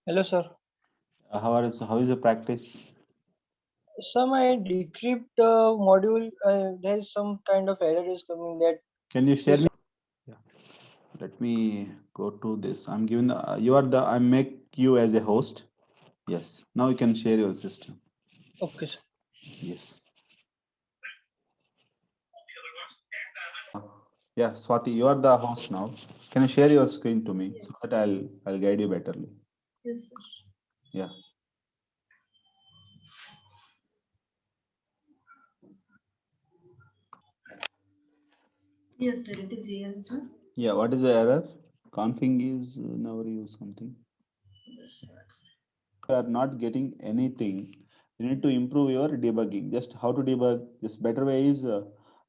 Hello, sir. How is the practice? Sir, my decrypt module, there's some kind of error is coming that Can you share this. me? Yeah. Let me go to this. I'm giving the you are the I make you as a host. Yes. Now you can share your system. Okay, sir. Yes. Uh, yeah, Swati, you are the host now. Can you share your screen to me so that I'll guide you betterly? Yes, sir. Yeah. Yes, sir. It is here, sir. Yeah. What is the error? Config is never use something. Yes, sir. You are not getting anything. You need to improve your debugging. Just how to debug? Just better way is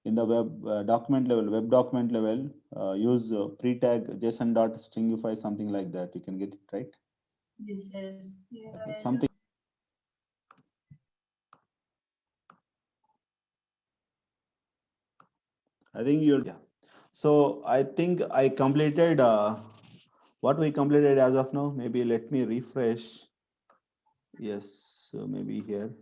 in the web document level, use pre-tag JSON.stringify something like that. You can get it right. Yes, yes. Okay, something. I think you're yeah. So I think I completed what we completed as of now. Maybe let me refresh. Yes, so maybe here.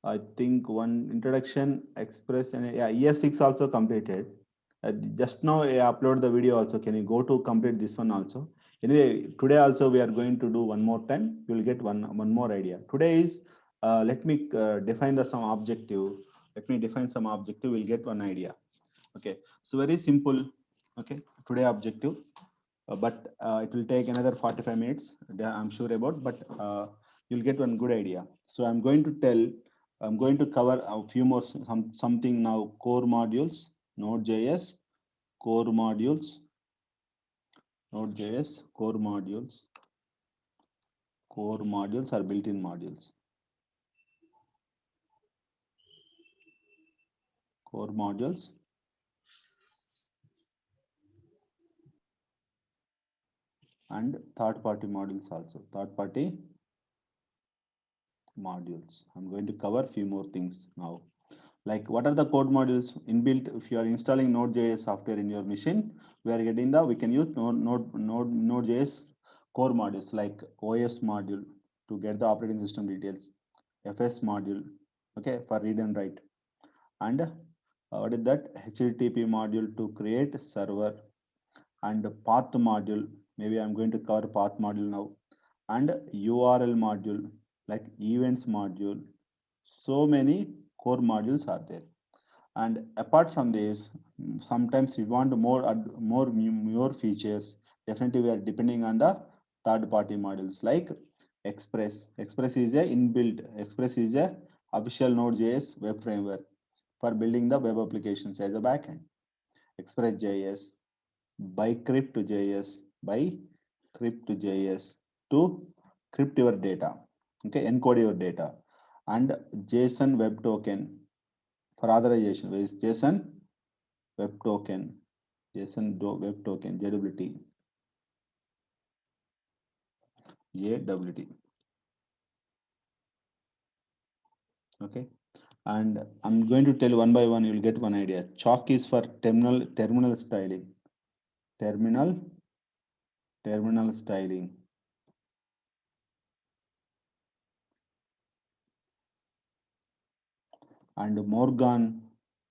I think one introduction, express, and yeah, ES6 also completed. Just now I upload the video also. Can you go to complete this one also? Anyway, today also we are going to do one more time. You will get one more idea. Today is let me define the some objective. Let me define some objective. We'll get one idea. Okay, so very simple. Okay, today objective, but it will take another 45 minutes. I'm sure about, but you'll get one good idea. So I'm going to cover a few more something now. Core modules, Node.js, core modules, Node.js, core modules are built-in modules, core modules, and third-party modules also. Third-party modules. I'm going to cover few more things now. Like what are the code modules inbuilt? If you are installing Node.js software in your machine, we can use Node.js core modules like OS module to get the operating system details, FS module, okay, for read and write, and what is that HTTP module to create server, and path module. Maybe I'm going to cover path module now, and URL module like events module. So many core modules are there. And apart from this, sometimes we want more features. Definitely we are depending on the third party modules like Express is a inbuilt. Express is a official Node.js web framework for building the web applications as a backend. Express.js, bycrypt.js, bycrypt.js to crypt your data, okay, encode your data, and JSON web token for authorization is JSON web token, web token, JWT, okay. And I'm going to tell one by one. You'll get one idea. Chalk is for terminal styling, terminal terminal styling, and Morgan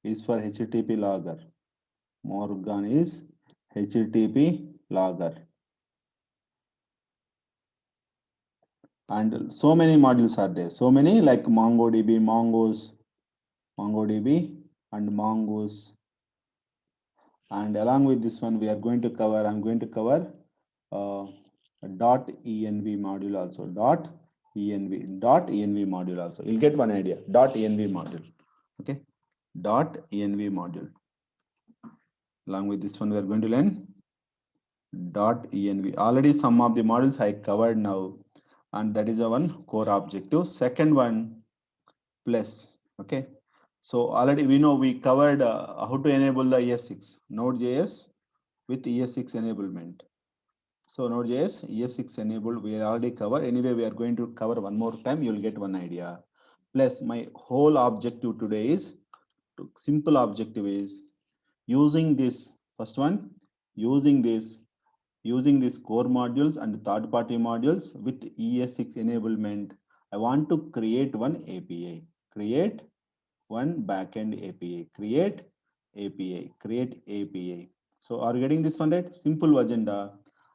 is for HTTP logger. Morgan is HTTP logger. And so many modules are there. So many like MongoDB, MongoDB, and Mongoose. And along with this one, I'm going to cover uh, .env module also. .env module also. You'll get one idea. .env module. Okay. .env module. Along with this one, we are going to learn .env. Already some of the modules I covered now, and that is the one core objective. Second one, plus. Okay. So already we know we covered how to enable the ES6 Node.js with ES6 enablement. So Node.js ES6 enabled we already covered. Anyway, we are going to cover one more time. You'll get one idea. Plus, my whole objective today is simple objective is using this first one, using this using these core modules and third-party modules with ES6 enablement, I want to create one API, create one backend API, create API, create API. So are you getting this one right? Simple agenda.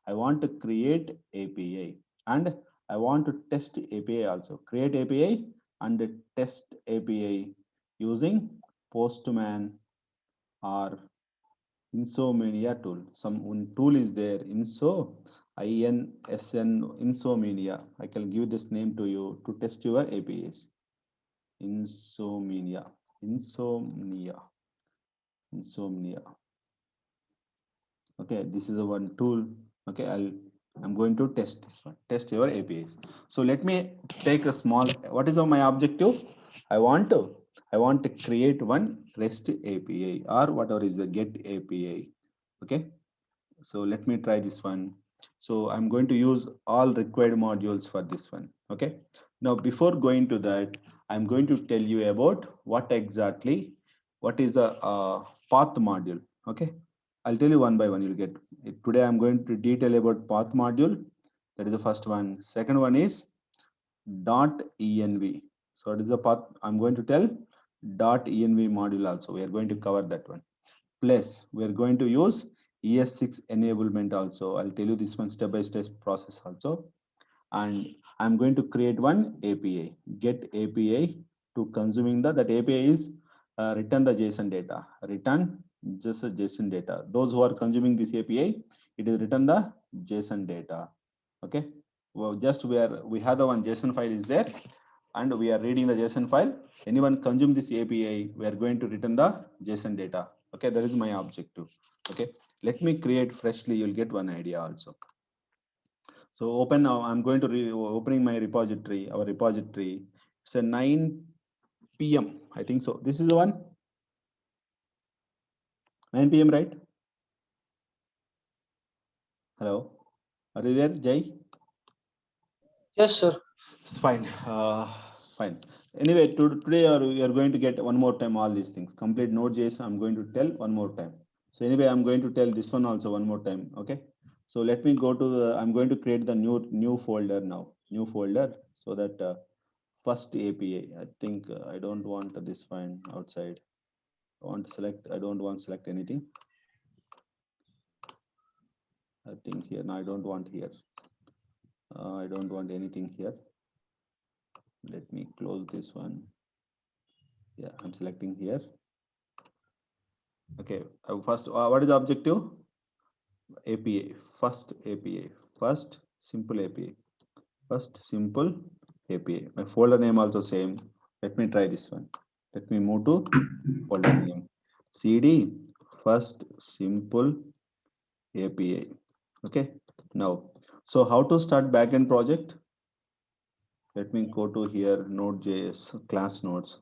I want to create API and I want to test API also. Create API and test API using Postman or Insomnia tool. Some one tool is there, Insomnia. I can give this name to you to test your APIs. Insomnia. Okay, this is the one tool. Okay, I'm going to test this one. Test your APIs. So let me take a small. What is my objective? I want to create one REST API or whatever is the GET API. Okay, so let me try this one. So I'm going to use all required modules for this one. Okay, now before going to that, I'm going to tell you about what is a path module. Okay, I'll tell you one by one. You'll get it. Today I'm going to detail about path module. That is the first one. Second one is .env. So it is the path. I'm going to tell .env module also. We are going to cover that one. Plus, we are going to use ES6 enablement also. I'll tell you this one step by step process also. And I'm going to create one API, get API to consuming that API is return the JSON data, return just the JSON data. Those who are consuming this API, it is return the JSON data. Okay. Well, just we have the one JSON file is there and we are reading the JSON file. Anyone consume this API, we are going to return the JSON data. Okay, that is my objective. Okay, let me create freshly. You'll get one idea also. So open now. I'm going to opening my repository. Our repository. It's a 9 p.m. I think so. This is the one. 9 p.m. right? Hello. Are you there, Jay? Yes, sir. It's fine. Fine. Anyway, today you are going to get one more time all these things. Complete Node.js. I'm going to tell one more time. So anyway, I'm going to tell this one also one more time. Okay. So let me go to the. I'm going to create the new folder now. New folder so that first API. I think I don't want this one outside. I want to select. I don't want to select anything. I think here. No, I don't want here. I don't want anything here. Let me close this one. Yeah, I'm selecting here. Okay, first, what is the objective? API, first API, first simple API, first simple API. My folder name also same. Let me try this one. Let me move to folder name. CD, first simple API. Okay, now, so how to start backend project? Let me go to here, Node.js, class nodes.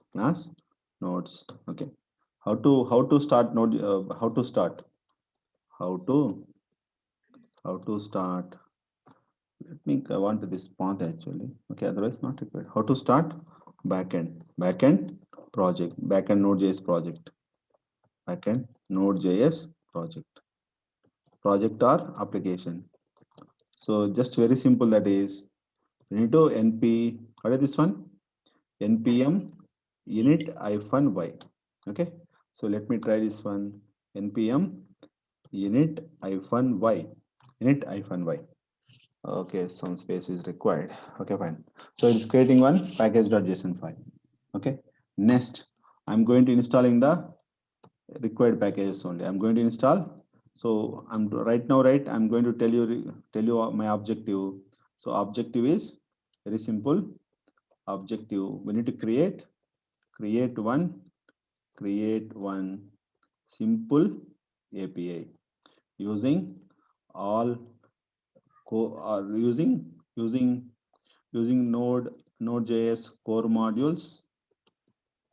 Okay. How to start node? How to start? How to start? Let me. I want this path actually. Okay. Otherwise not required. How to start backend project, backend Node.js project, backend Node.js project or application. So just very simple. That is, you need to np. What is this one? npm init-y. Okay, so let me try this one. npm init-y. Okay, some space is required. Okay, fine. So it's creating one package.json file. Okay, next I'm going to installing the required packages only. I'm going to install. So I'm right now, right? I'm going to tell you my objective. So objective is very simple. Objective, we need to create one simple API using all using Node.js core modules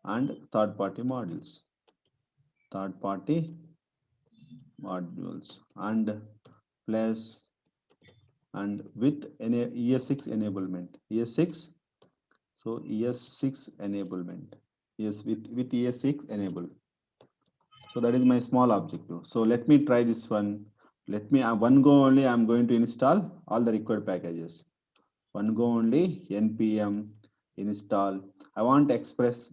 and third-party modules and plus and with ES6 enablement. ES6, so ES6 enablement. Yes, with ES6 enable. So that is my small objective. So let me try this one. Let me, one go only, I'm going to install all the required packages. One go only, npm install. I want Express.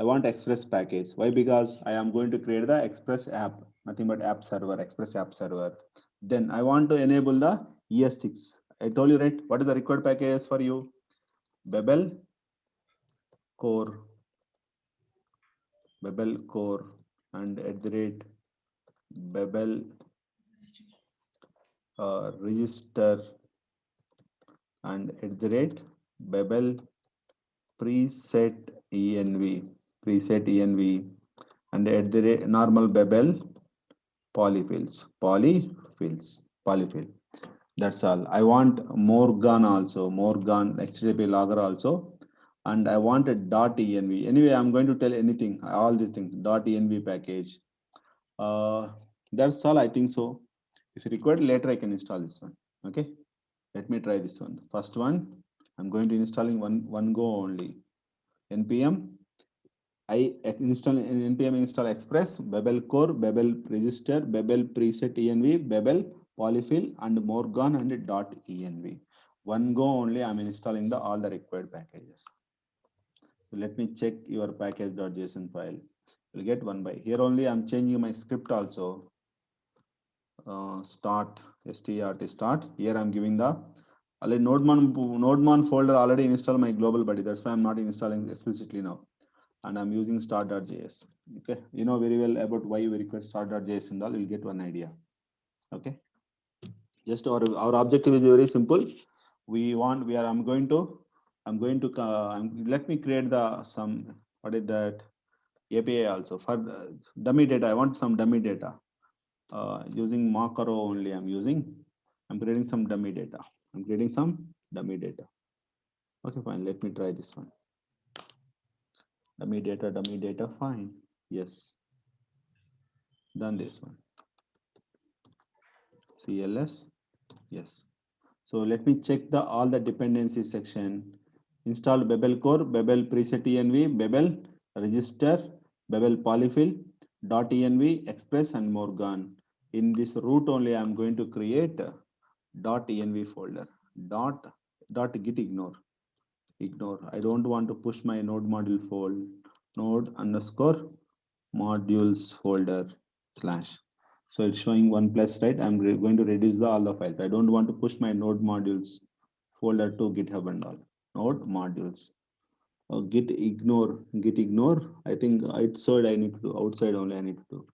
I want Express package. Why? Because I am going to create the Express app, nothing but app server, Express app server. Then I want to enable the ES6. I told you, right? What is the required packages for you? Babel core, and at the rate Babel register, and at the rate Babel preset env, and at the rate normal Babel polyfill. That's all. I want Morgan also, Morgan HTTP logger also, and I want a .env. Anyway, I'm going to tell anything, all these things, .env package. That's all, I think so. If you require later, I can install this one. Okay, let me try this one. First one, I'm going to installing one go only. npm npm install Express, Babel core, Babel register, Babel preset env, Babel polyfill, and Morgan and .env. One go only, I'm installing all the required packages. So let me check your package.json file. You'll get one by here only. I'm changing my script also. Start start. Here I'm giving the already nodemon folder already installed my global buddy. That's why I'm not installing explicitly now. And I'm using start.js. Okay, you know very well about why we require start.js and all. You'll get one idea. Okay, just our objective is very simple. I'm going to let me create some, what is that, API also for dummy data. I want some dummy data using Macro only. I'm creating some dummy data. Okay, fine. Let me try this one. Dummy data, fine. Yes. Done this one. CLS, yes. So let me check all the dependency section. Install Babel core, Babel preset env, Babel register, Babel polyfill, .env, Express, and Morgan. In this root only, I'm going to create .env folder. Git ignore. I don't want to push my node module folder. Node underscore modules folder / So it's showing 1+, right? I'm going to reduce all the files. I don't want to push my node modules folder to GitHub and all. Node modules. Git ignore. I think outside I need to do. Outside only I need to do.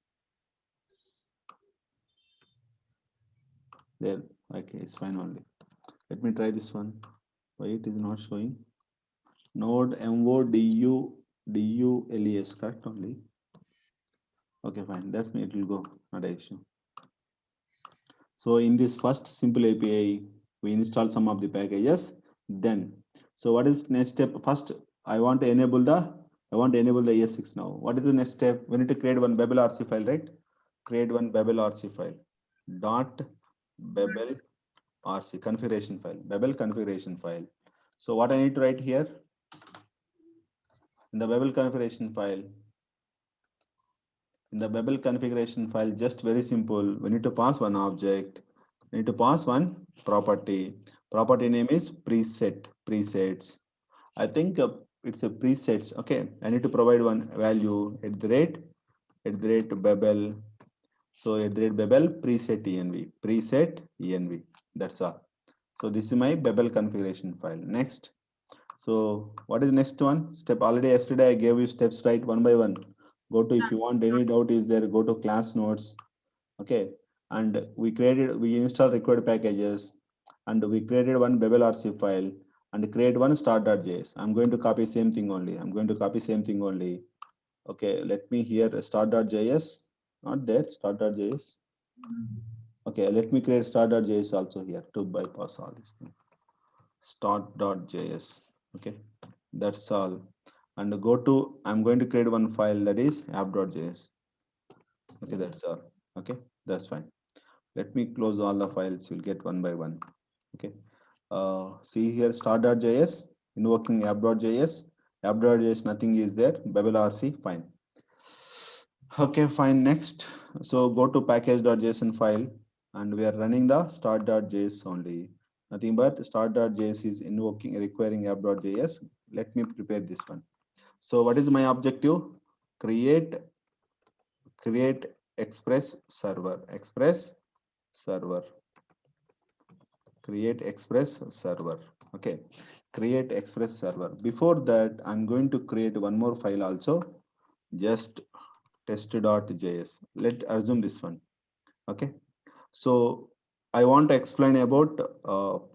There. Okay, it's fine only. Let me try this one. Why it is not showing? Node modules, correct only. Okay, fine. That's me. It will go. Not an issue. So in this first simple API, we install some of the packages. Then, so what is next step? First, I want to enable the ES6 now. What is the next step? We need to create one Babel RC file, right? Create one Babel RC file. .babel RC configuration file. Babel configuration file. So what I need to write here in the Babel configuration file. In the Babel configuration file, just very simple. We need to pass one object. We need to pass one property. Property name is presets. I think it's a presets. Okay, I need to provide one value at the rate Babel. So at the rate Babel preset env. That's all. So this is my Babel configuration file. Next. So what is the next one? Step already yesterday I gave you steps, right? One by one. Go to, if you want any doubt is there, go to class notes. Okay, and we install required packages, and we created one Babel RC file and create one start.js. I'm going to copy same thing only. Okay, let me here start.js, not there, start.js. Okay, let me create start.js also here to bypass all these things. Start.js. Okay, that's all. And I'm going to create one file, that is app.js. Okay, that's all. Okay, that's fine. Let me close all the files. You'll get one by one. Okay. See here, start.js, invoking app.js. App.js, nothing is there. Babel RC, fine. Okay, fine. Next, So go to package.json file and we are running the start.js only. Nothing but start.js is invoking requiring app.js. Let me prepare this one. So what is my objective? Create create express server, create express server. Okay, create express server. Before that, I'm going to create one more file also, just test.js. Let assume this one. Okay, so I want to explain about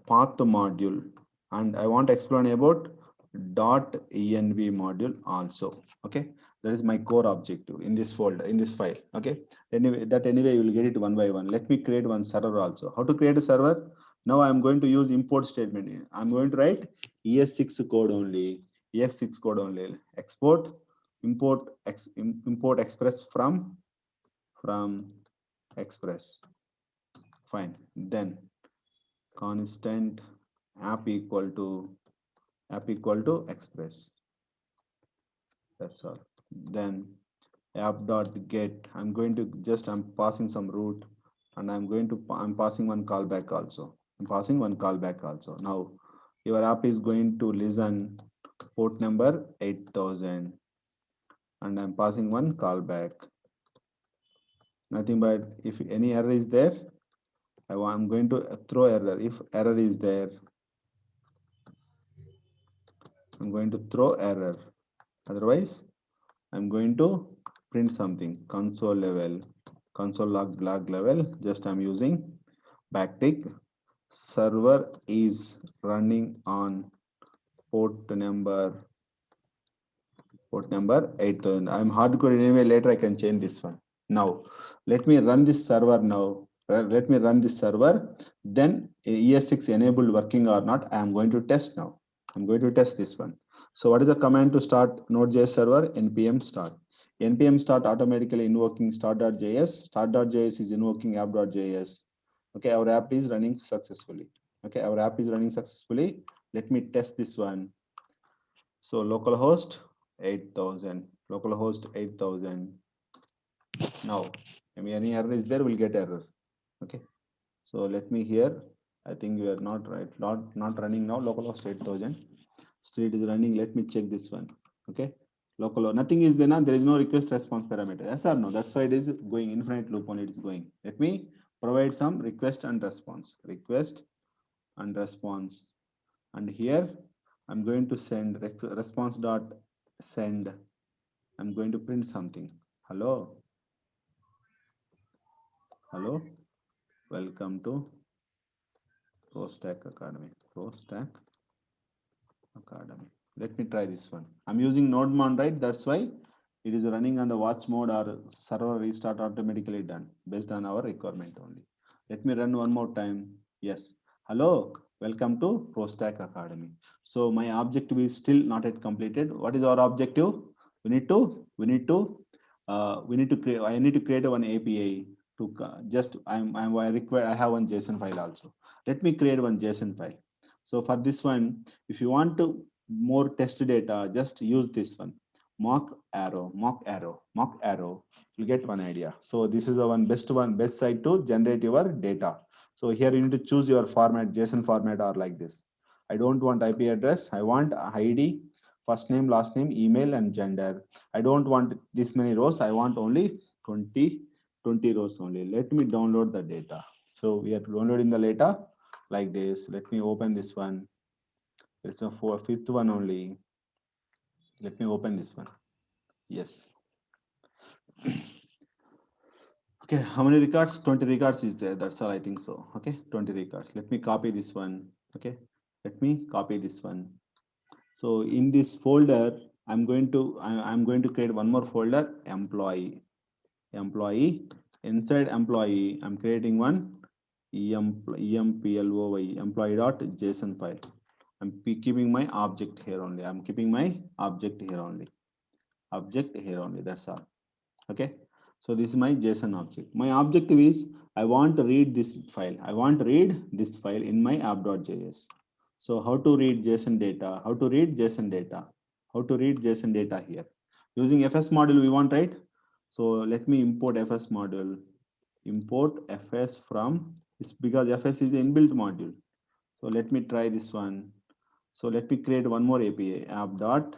path module, and I want to explain about .env module also. Okay, that is my core objective in this folder, in this file. Okay, anyway you will get it one by one. Let me create one server also. How to create a server? Now I'm going to use import statement here. I'm going to write ES6 code only, ES6 code only. Export, import express from express. Fine. Then constant app equal to express. That's all. Then app dot get. I'm passing some root, and I'm passing one callback also. Now your app is going to listen port number 8000, and I'm passing one callback. Nothing but if any error is there, I'm going to throw error. If error is there, I'm going to throw error. Otherwise, I'm going to print something. Console log level. Just I'm using backtick. Server is running on port number 8000. I'm hardcore anyway. Later I can change this one. Now let me run this server now. Let me run this server. Then ES6 enabled working or not. I am going to test now. I'm going to test this one. So what is the command to start Node.js server? npm start. npm start automatically invoking start.js. Start.js is invoking app.js. Okay, our app is running successfully. Okay, our app is running successfully. Let me test this one. So localhost 8000, localhost 8000. Now, any error is there, we'll get error. Okay. So let me here. I think we are not right. Not running now. Localhost 8000. Still it is running. Let me check this one. Okay. Local, nothing is there now. There is no request response parameter. Yes or no? That's why it is going infinite loop only. It is going. Let me provide some request and response. Request and response. And here I'm going to send response dot send. I'm going to print something. Hello. Welcome to ProStack Academy. Let me try this one. I'm using NodeMon, right? That's why it is running on the watch mode or server restart automatically done based on our requirement only. Let me run one more time. Yes. Hello. Welcome to ProStack Academy. So my objective is still not yet completed. What is our objective? We need to create. I need to create one API to I have one JSON file also. Let me create one JSON file. So for this one, if you want to more test data, just use this one. Mock arrow. You get one idea. So this is the best site to generate your data. So here you need to choose your format, JSON format or like this. I don't want IP address. I want ID, first name, last name, email, and gender. I don't want this many rows. I want only 20 rows only. Let me download the data. So we are downloading the data like this. Let me open this one. It's a fifth one only. Let me open this one. Yes. Okay, how many records? 20 records is there. That's all I think so. Okay, 20 records. Let me copy this one. Okay, let me copy this one. So in this folder, I'm going to create one more folder, employee. Inside employee, I'm creating one employee employee.json file. I'm keeping my object here only. That's all. Okay. So this is my JSON object. My objective is I want to read this file. In my app.js. So how to read JSON data? How to read JSON data here? Using FS module we want, right? So let me import FS module. Import FS from, it's because FS is the inbuilt module. So let me try this one. So let me create one more API, app dot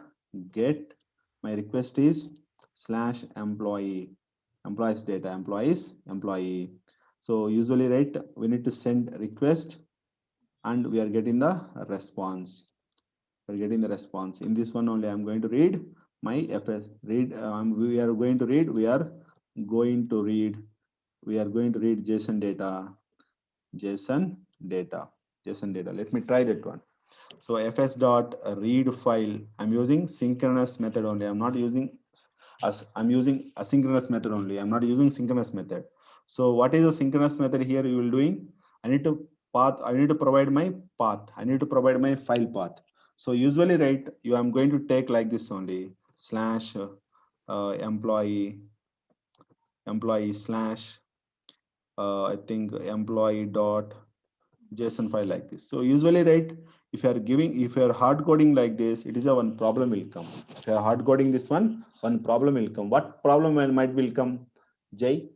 get. My request is slash employee, employees data, employees, employee. So usually, right, we need to send request and we are getting the response. We're getting the response. In this one only, I'm going to read my FS, read, we are going to read, going to read, we are going to read JSON data, JSON data, JSON data. Let me try that one. So fs dot read file, I'm using synchronous method only. I'm not using I'm using asynchronous method only. I'm not using synchronous method. So what is the synchronous method here you will doing? I need to I need to provide my path. I need to provide my file path. So usually, right, I'm going to take like this only, slash employee slash I think employee dot JSON file like this. So usually, right, if you are hard coding like this, it is a one problem will come. If you are hard coding this one problem will come. What problem might will come, Jay?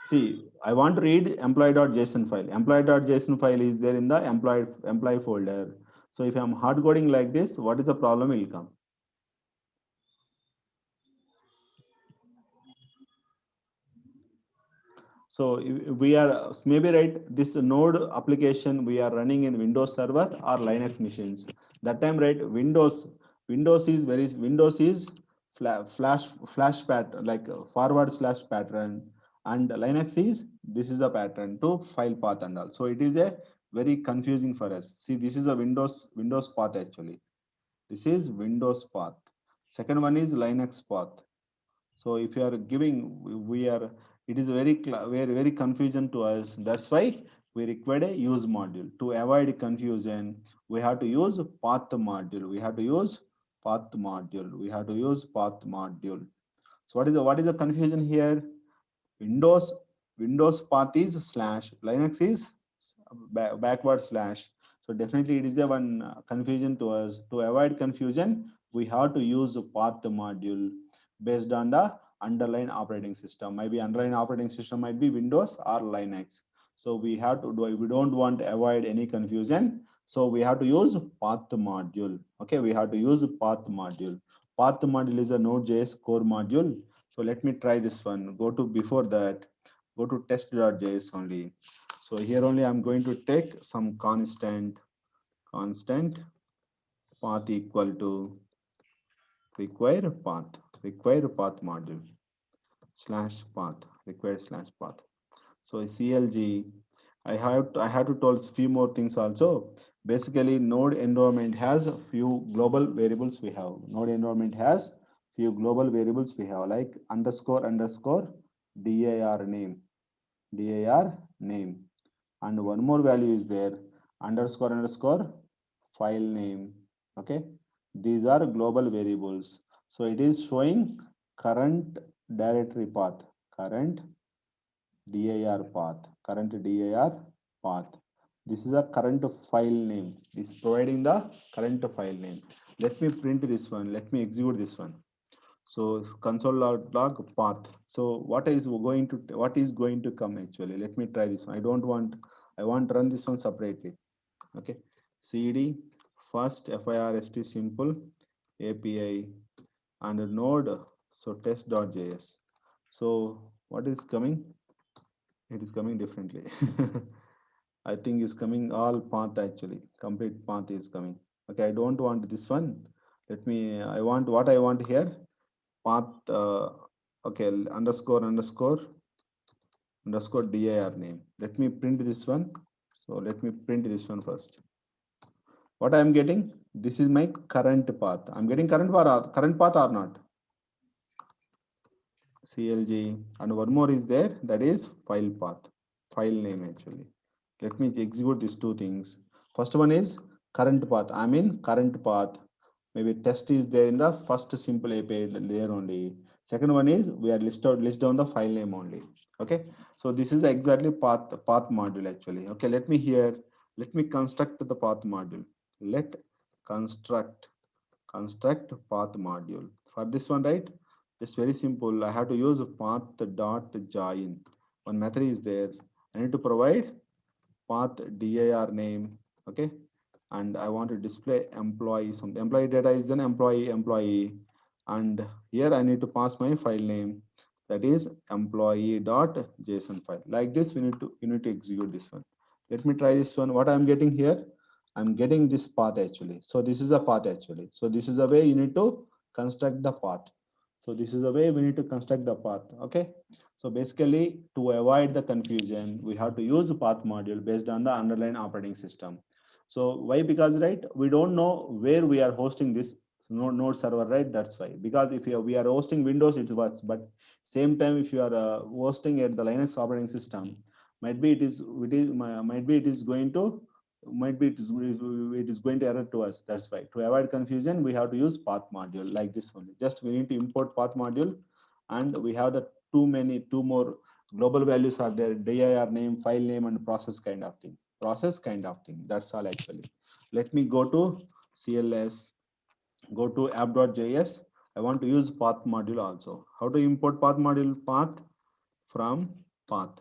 See, I want to read employee.json file. Employee.json file is there in the employee folder. So if I'm hard coding like this, what is the problem will come? So we are maybe, right, this node application we are running in Windows Server or Linux machines. That time, right, Windows is flash pattern, like forward slash pattern, and Linux is, this is a pattern to file path and all. So it is a very confusing for us. See, this is a Windows path actually. This is Windows path. Second one is Linux path. So if you are giving, we are, it is very confusion to us. That's why we require a use module. To avoid confusion, we have to use path module. We have to use path module. We have to use path module. So what is the confusion here? Windows Windows path is slash, Linux is backward slash. So definitely it is a one confusion to us. To avoid confusion, we have to use path module based on the underlying operating system. Maybe underlying operating system might be Windows or Linux. So we have to do, we don't want to avoid any confusion. So we have to use path module. Okay, we have to use path module. Path module is a Node.js core module. So let me try this one. Go to, before that, go to test.js only. So here only I'm going to take some constant path equal to require path module slash path, required slash path. So CLG, I have to tell few more things also. Basically, node environment has a few global variables we have. Node environment has few global variables we have, like underscore dir name, and one more value is there, underscore file name. Okay, these are global variables. So it is showing current directory path, current dir path. This is a current file name. This is providing the current file name. Let me print this one. Let me execute this one. So console.log path. So what is going to come actually? Let me try this one. I want to run this one separately. Okay. cd first first simple API and node. So test.js. So what is coming? It is coming differently. I think it's coming all path actually. Complete path is coming. Okay, I don't want this one. Let me, I want what I want here. Path, okay, underscore dir name. Let me print this one. So let me print this one first. What I am getting? This is my current path. I'm getting current path or not? CLG, and one more is there, that is file path, file name actually. Let me execute these two things. First one is current path. I mean current path. Maybe test is there in the first simple API there only. Second one is we are list down the file name only. Okay, so this is exactly path module actually. Okay, let me construct the path module. Let construct construct path module. For this one, right? It's very simple. I have to use path dot join. One method is there. I need to provide path dir name. Okay. And I want to display employee. Some employee data is then employee. And here I need to pass my file name. That is employee.json file. Like this, you need to execute this one. Let me try this one. What I'm getting here, I'm getting this path actually. So this is a path actually. So this is a way you need to construct the path. So this is a way we need to construct the path. Okay. So basically, to avoid the confusion, we have to use path module based on the underlying operating system. So why? Because right, we don't know where we are hosting this node server, right? That's why. Because if we are hosting Windows, it works. But same time, if you are hosting at the Linux operating system, might be might be it is going to it is going to error to us. That's why. To avoid confusion, we have to use path module like this only. Just we need to import path module, and we have the two more global values are there: dir name, file name, and process kind of thing. Process kind of thing. That's all actually. Let me go to CLS, go to app.js. I want to use path module also. How to import path module? Path from path.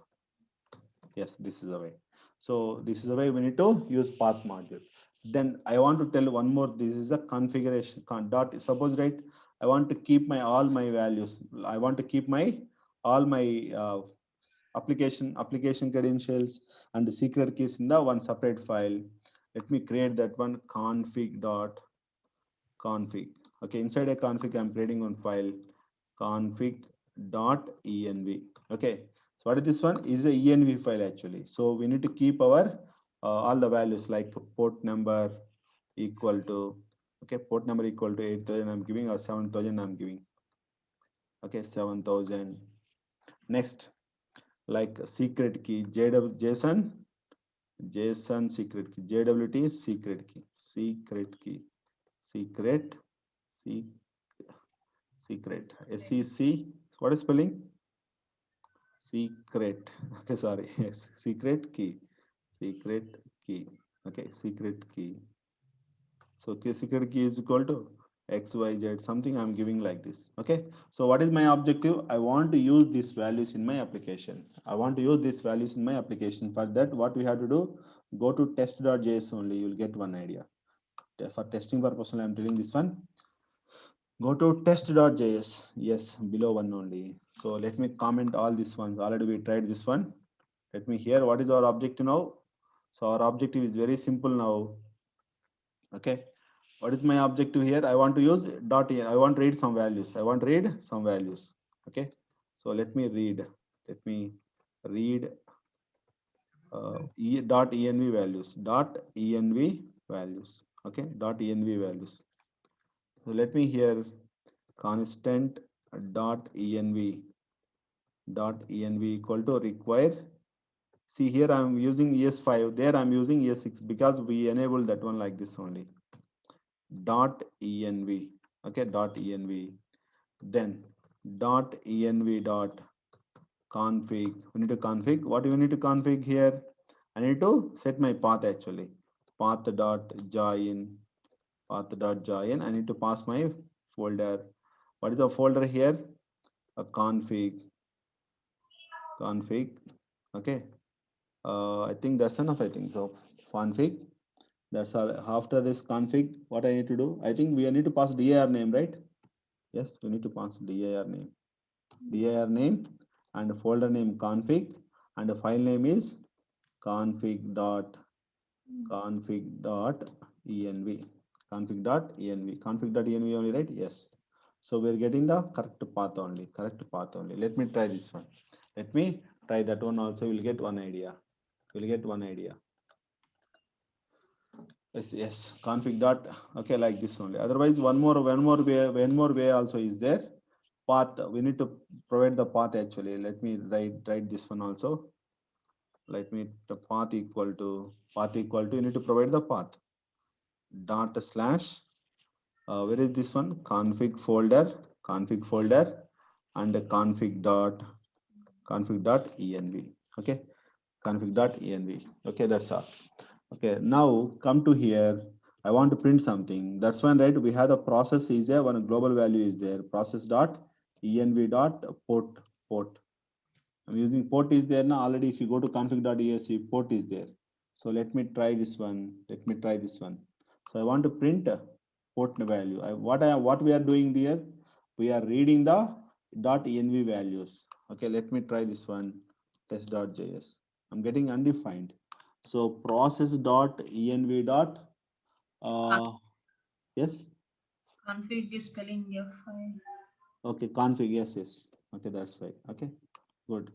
Yes, this is the way. So this is the way we need to use path module. Then I want to tell one more. This is a configuration dot. Suppose right, I want to keep my all my values. I want to keep my all my application credentials and the secret keys in the one separate file. Let me create that one config dot config. Okay, inside a config, I'm creating one file config dot env. Okay, so what is this one? Is a env file actually. So we need to keep our all the values like port number equal to, okay, port number equal to 8000 I'm giving, or 7000 I'm giving. Okay, 7000. Next, like secret key JSON secret key, JWT secret key, secret secret SEC. What is spelling? Secret. Okay, sorry. Yes, secret key. Secret key. Okay, secret key. So secret key is equal to XYZ, something I'm giving like this. Okay. So what is my objective? I want to use these values in my application. I want to use these values in my application. For that, what we have to do, go to test.js only. You'll get one idea. For testing purpose, I'm telling this one. Go to test.js. Yes, below one only. So let me comment all these ones. Already we tried this one. Let me hear what is our objective now. So our objective is very simple now. Okay. What is my objective here? I want to use dot here. I want to read some values. I want to read some values. Okay. So let me read. Let me read dot env values. Dot env values. Okay. Dot env values. So let me here constant dot env equal to require. See here I'm using ES5, there I'm using ES6 because we enable that one like this only. Dot env. Okay, dot env. Then dot env dot config. We need to config. What do we need to config here? I need to set my path actually. Path dot join. Path dot join. I need to pass my folder. What is the folder here? A config. Okay. I think that's enough. I think so. Config. That's all. After this config, what I need to do? I think we need to pass dir name, right? Yes, we need to pass dir name. Dir name and folder name config, and the file name is config dot env. Config dot env only, right? Yes. So we're getting the correct path only. Let me try this one. Let me try that one also. You'll get one idea. Yes, config dot, okay, like this only. Otherwise, one more way also is there. Path, we need to provide the path actually. Let me write this one also. Let me the path equal to you need to provide the path dot slash where is this one? Config folder and the config dot env. Okay, config dot env. Okay, that's all. Okay, now come to here. I want to print something. That's one, right? We have the process is there, one global value is there. Process dot env dot port. I'm using port is there now already. If you go to config.exe, port is there. So let me try this one. Let me try this one. So I want to print a port value. What we are doing there? We are reading the .env values. Okay, let me try this one. Test.js. I'm getting undefined. So process.env dot yes. Config is spelling your file. Okay, config. Yes. Okay, that's fine. Okay, good.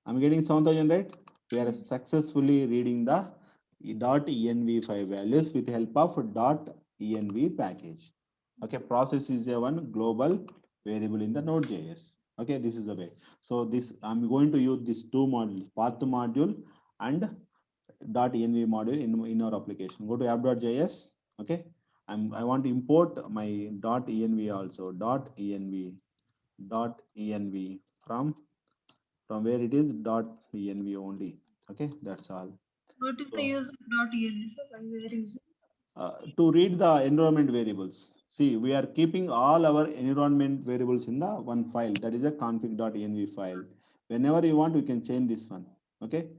I'm getting 7,000, right? We are successfully reading the .env file values with the help of .env package. Okay, process is a one global variable in the Node.js. Okay, this is the way. So this I'm going to use these two modules, path module and .env module in our application. Go to app.js. Okay, I want to import my .env also. .env from where it is .env only. Okay, that's all. What is the So use of .env? So why we are using? to read the environment variables, see, we are keeping all our environment variables in the one file, that is a config.env file. Whenever you want, you can change this one. Okay,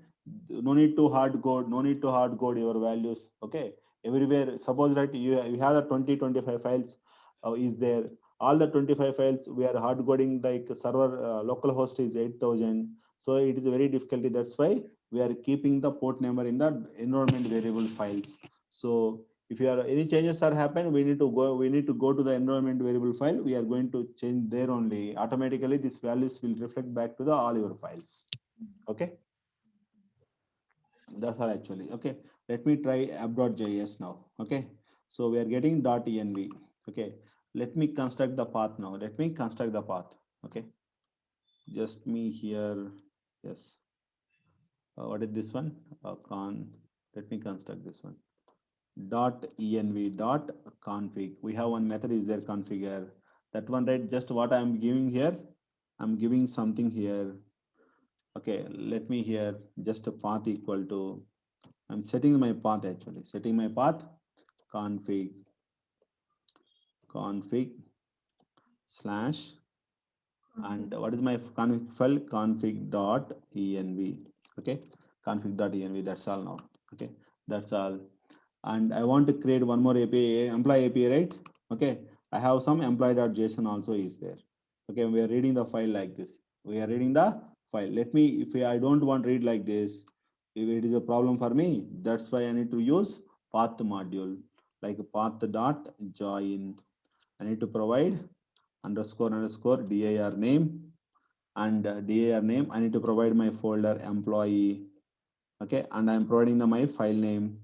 no need to hard code, no need to hard code your values. Okay, everywhere, suppose, right, you have the 20-25 files is there. All the 25 files we are hard coding, like server local host is 8,000, so it is very difficult. That's why we are keeping the port number in the environment variable files. So if you are any changes are happen, we need to go to the environment variable file. We are going to change there only. Automatically this values will reflect back to the all your files. Okay, that's all actually. Okay, let me try app.js now. Okay, so we are getting .env. Okay, let me construct the path now. Let me construct the path. Okay, just me here. Yes, what is this one? Con Let me construct this one. .env dot config. We have one method is there, configure. That one, right? Just what I'm giving here, I'm giving something here. Okay, let me here just a path equal to, I'm setting my path actually, setting my path config slash, and what is my config file? Config dot env. Okay, config dot env. That's all now. Okay, that's all. And I want to create one more API, employee API, right? Okay, I have some employee.json also is there. Okay, we are reading the file like this. We are reading the file. Let me, if I don't want to read like this, if it is a problem for me, that's why I need to use path module, like path dot join. I need to provide underscore dir name, and dir name. I need to provide my folder employee. Okay, and I'm providing my file name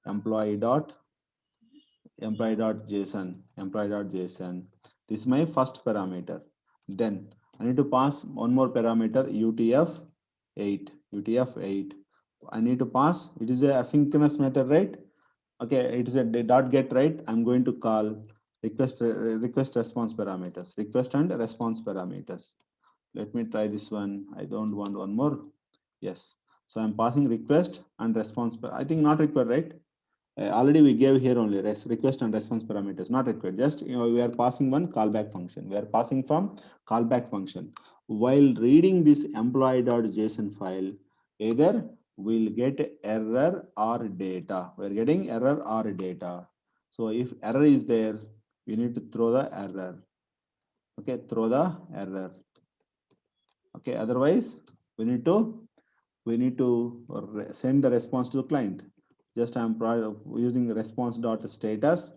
employee.json. This is my first parameter. Then I need to pass one more parameter, UTF-8. I need to pass, it is a asynchronous method, right? Okay, it is a dot get, right? I'm going to call request response parameters, request and response parameters. Let me try this one. I don't want one more. Yes. So I'm passing request and response. I think not required, right? Already we gave here only request and response parameters, not required. Just we are passing one callback function. We are passing from callback function. While reading this employee.json file, either we'll get error or data. We're getting error or data. So if error is there, we need to throw the error. Okay, throw the error. Okay, otherwise we need to send the response to the client. Just I'm using response dot status.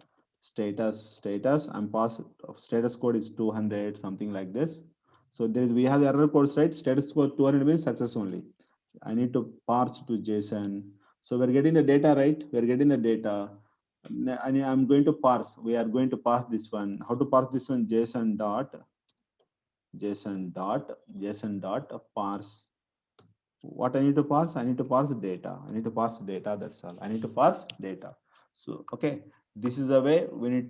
I'm pass status code is 200, something like this. So we have the error codes, right? Status code 200 means success only. I need to parse to JSON. So we're getting the data, right? We're getting the data. And I'm going to parse. We are going to parse this one. How to parse this one? JSON dot parse. What I need to parse? I need to parse data. I need to parse data. That's all. I need to parse data. So okay, this is the way we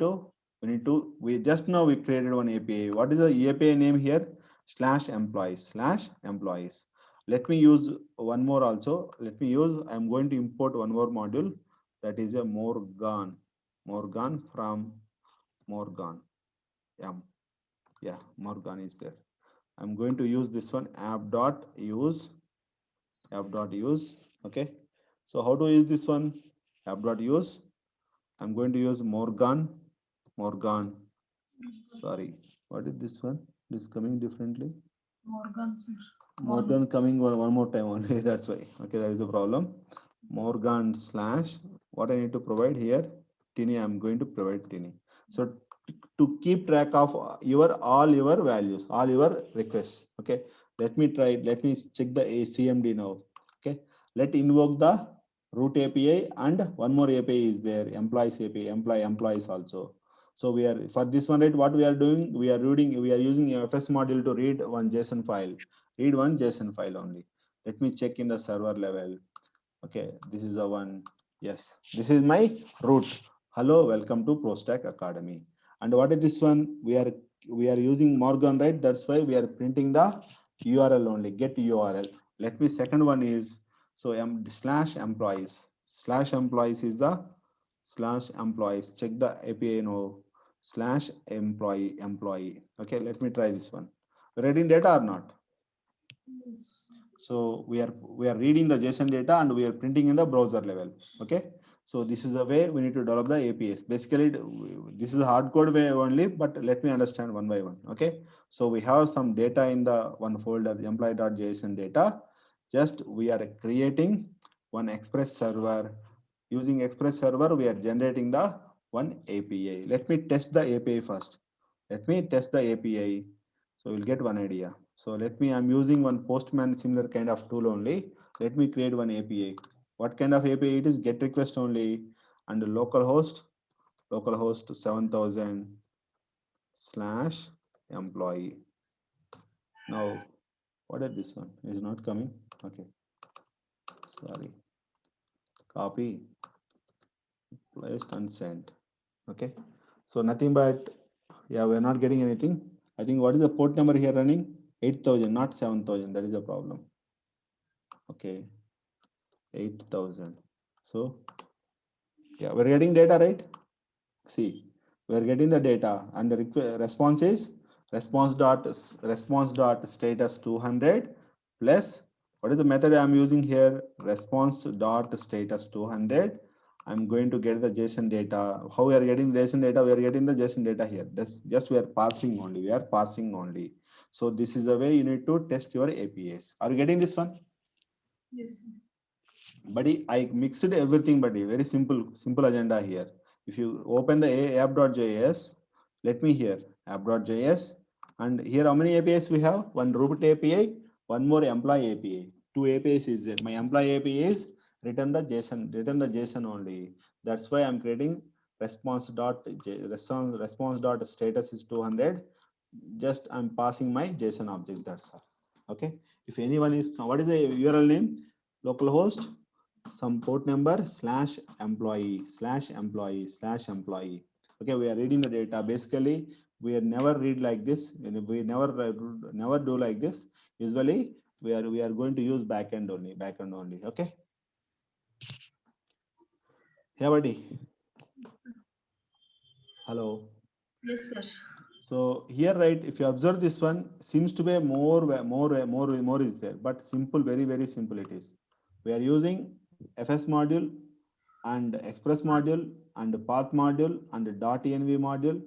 just now we created one API. What is the API name here? /employees. Let me use one more also. I'm going to import one more module, that is a Morgan. Morgan from Morgan. Yeah, Morgan is there. I'm going to use this one app.use. Okay. So how to use this one? App.use. I'm going to use Morgan. Sorry. What is this one? It is coming differently. Morgan, sir. Morgan coming one more time only. That's why. Okay, that is the problem. Morgan slash what I need to provide here. Tini, I'm going to provide Tini. So to keep track of all your values, all your requests. Okay. Let me try. Let me check the CMD now. Okay. Let invoke the root API and one more API is there. Employees API, employees also. So we are for this one, right? What we are doing? We are using FS module to read one JSON file. Read one JSON file only. Let me check in the server level. Okay, this is the one. Yes, this is my root. Hello, welcome to ProStack Academy. And what is this one? We are using Morgan, right? That's why we are printing the URL only. Get URL. Let me second one is so slash employees. Slash employees is the slash employees. Check the API now. Slash employee. Okay, let me try this one. Reading data or not? Yes. So we are reading the JSON data and we are printing in the browser level. Okay. So this is the way we need to develop the APIs. Basically, this is a hard code way only, but let me understand one by one. Okay. So we have some data in the one folder, employee.json data. Just we are creating one Express server. Using Express server, we are generating the one API. Let me test the API first. Let me test the API. So we'll get one idea. So I'm using one Postman similar kind of tool only. Let me create one API. What kind of API it is? Get request only and localhost 7000 slash employee. Now, what is this one? Is not coming. Okay. Sorry. Copy, placed and sent. Okay. So nothing but, yeah, we're not getting anything. I think what is the port number here running? 8000, not 7000. That is the problem. Okay. 8000. So yeah, we're getting data, right? See, we're getting the data and the response is response dot status 200 plus what is the method I'm using here? Response dot status 200. I'm going to get the JSON data. How we are getting JSON data? We are getting the JSON data here. That's just we are parsing only. We are parsing only. So this is the way you need to test your APIs. Are you getting this one? Yes, sir. Buddy, I mixed everything, buddy. Very simple agenda here. If you open the app.js, let me here app.js, and here how many APIs we have? One root API, one more employee API. Two APIs is there. My employee API is return the JSON only. That's why I'm creating response dot status is 200. Just I'm passing my JSON object. That's all. Okay. If anyone is, what is the URL name? Localhost some port number slash employee. Okay, we are reading the data. Basically, we never read like this. We never do like this. Usually, we are going to use backend only. Okay. Yeah, buddy. Hello. Yes, sir. So here, right, if you observe this one, seems to be more is there, but simple, very simple it is. We are using FS module and Express module and Path module and .env module,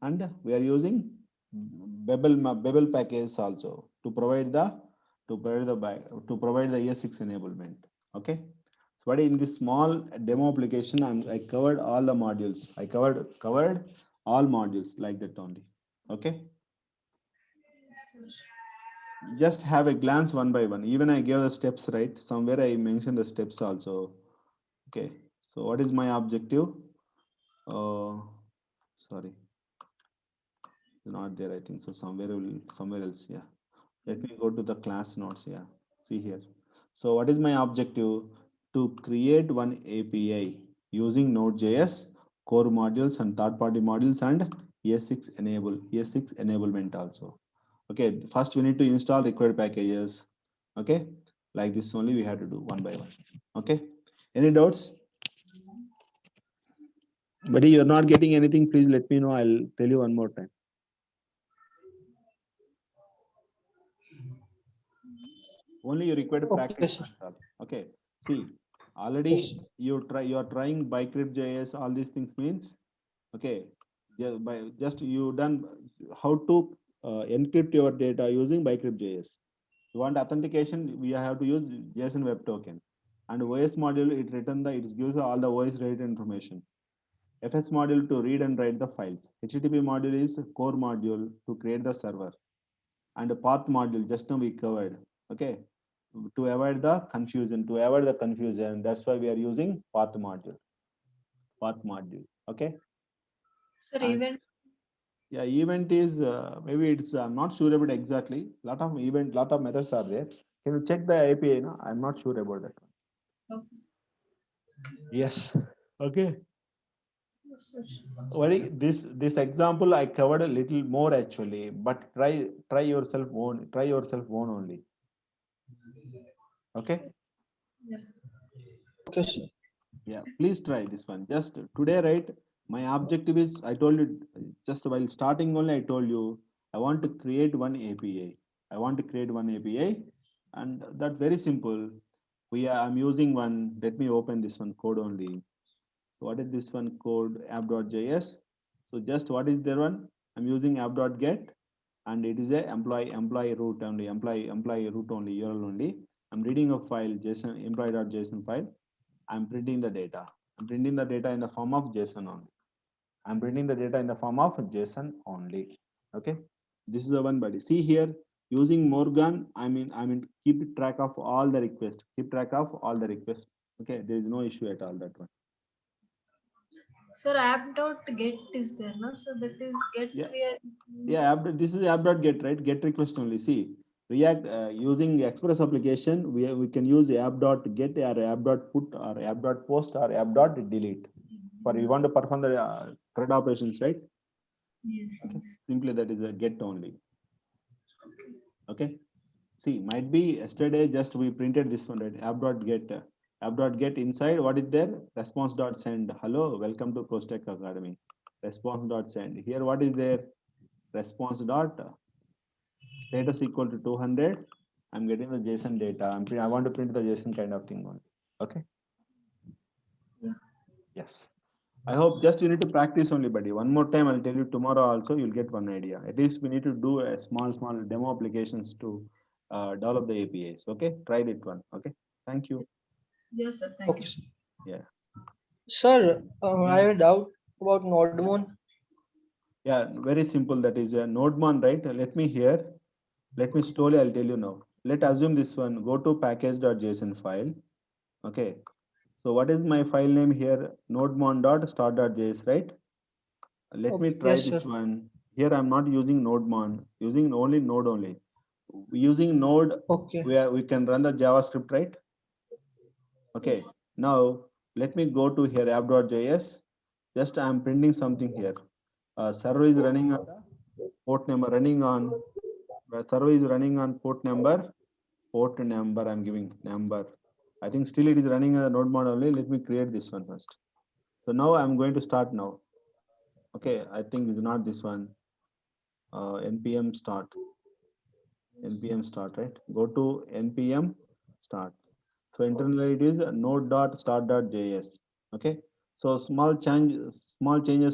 and we are using Babel package also to provide the ES6 enablement. Okay. But in this small demo application, I covered all the modules. I covered all modules like that only. Okay. Yes, sir. Just have a glance one by one. Even I gave the steps, right? Somewhere I mentioned the steps also. Okay. So what is my objective? Sorry, not there. I think so. Somewhere else. Yeah. Let me go to the class notes. Yeah. See here. So what is my objective? To create one API using Node.js core modules and third-party modules and ES6 enablement also. Okay. First we need to install required packages. Okay. Like this only we have to do one by one. Okay. Any doubts? Buddy, you're not getting anything. Please let me know. I'll tell you one more time. Only you require to Okay, practice. sir. That's all. Okay. See, already Yes. you are trying Bicrypt.js. All these things means okay. Just you done how to encrypt your data using Bicrypt.js. You want authentication, we have to use JSON Web Token. And OS module, it gives all the OS related information. FS module to read and write the files. HTTP module is core module to create the server. And the path module, just now we covered. Okay. To avoid the confusion, that's why we are using path module. Okay. Sir, And event. yeah, event is maybe it's I'm not sure about exactly. Lot of methods are there. Can you check the API? No, I'm not sure about that. Okay. Yes. Okay. Yes, sir. Well, this example I covered a little more actually, but try yourself one only. Okay. Yeah. Okay, sir. Yeah. Please try this one. Just today, right? My objective is I told you just while starting only I told you I want to create one API. I want to create one API, and that's very simple. I'm using one. Let me open this one code only. What is this one code app.js? So just what is there one? I'm using app.get and it is a employee root only, employee root only, URL only. I'm reading a file, JSON employee.json file. I'm printing the data. I'm printing the data in the form of JSON only. I'm printing the data in the form of JSON only. Okay. This is the one, buddy. See here, using Morgan, I mean, keep track of all the requests. Keep track of all the requests. Okay, there is no issue at all that one. Sir, app.get is there, no? So that is get Yeah. where. Yeah, this is app.get, right? Get request only. See, React using Express application, we can use app.get or app.put or app.post or app.delete. For you want to perform the thread operations, right? Yes, Okay. yes. Simply that is a get only. Okay. Okay. See, might be yesterday just we printed this one, right? App.get inside. What is there? Response.send. Hello, welcome to ProStack Academy. Response.send. Here, what is there? Response dot status equal to 200. I'm getting the JSON data. I want to print the JSON kind of thing only. Okay. Yeah. Yes. I hope just you need to practice only, buddy. One more time, I'll tell you tomorrow also, you'll get one idea. At least we need to do a small demo applications to develop the APIs. Okay. Try that one. Okay. Thank you. Yes, sir. Thank Okay, you. sir. Yeah. Sir, I Yeah. have a doubt about Nodemon. Yeah. Very simple. That is a NodeMon, right? Let me here. Let me slowly, I'll tell you now. Let's assume this one. Go to package.json file. Okay. So what is my file name here? Nodemon.start.js, right? Let me Okay, try yes, this sir. one. Here I'm not using Nodemon, using only Node only. Using Node, Okay. where we can run the JavaScript, right? Okay. Yes. Now let me go to here app.js. Just I'm printing something here. Server is running on the port number running on. Server is running on port number. Port number. I'm giving number. I think still it is running on the Node mod only. Let me create this one first. So now I'm going to start now. Okay, I think it's not this one. npm start. npm start, right? Go to npm start. So internally it is node.start.js. Okay. So small changes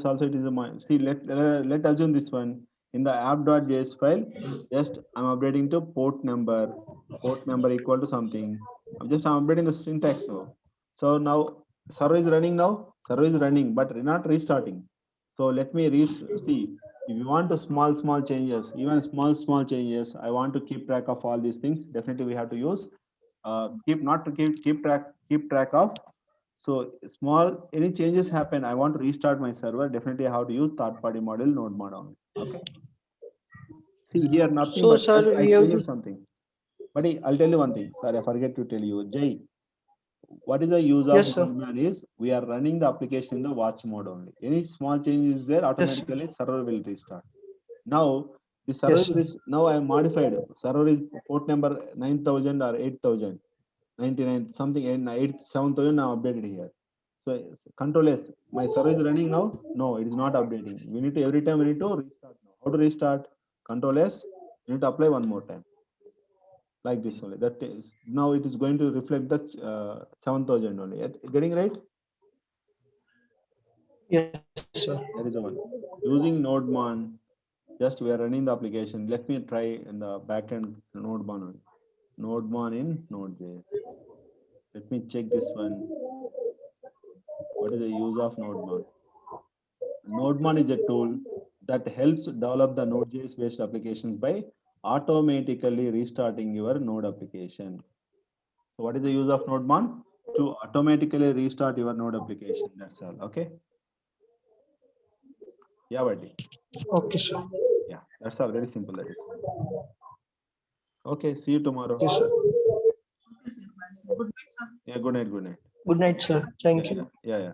also it is see let assume this one in the app.js file. Just I'm updating to port number equal to something. I'm updating the syntax now. So now server is running now. Server is running, but not restarting. So let me see. If you want to small changes, even small changes, I want to keep track of all these things. Definitely we have to use keep not to keep track of. So small any changes happen, I want to restart my server. Definitely I have to use third party model node mod only. Okay. See here nothing So, but just sir, I we have changed to. something. But I'll tell you one thing. Sorry, I forget to tell you. Jay, what is the use of Yes, sir. Node is we are running the application in the watch mode only. Any small change is there, Yes, automatically server will restart. Now the server yes, sir. now I modified. Server is port number 9000 or 8000. 99 something and 8 7000 now updated here. So control S, my server is running now. No, it is not updating. We need to every time we need to restart now. How to restart? Control S. You need to apply one more time, like this only. That is now it is going to reflect the 7,000 only. Getting right? Yes, sir. That is the one. Using NodeMon, just we are running the application. Let me try in the backend NodeMon. NodeMon in Node.js. Let me check this one. What is the use of NodeMon? NodeMon is a tool that helps develop the Node.js based applications by automatically restarting your Node application. So what is the use of NodeMon? To automatically restart your Node application. That's all. Okay. Yeah, buddy. Okay, sir. Yeah, that's all. Very simple. That is. Okay. See you tomorrow. Okay, sir. Okay, sir. Bye, sir. Good night, sir. Yeah. Good night. Good night. Good night, sir. Thank Yeah. you. Yeah. Yeah. Yeah.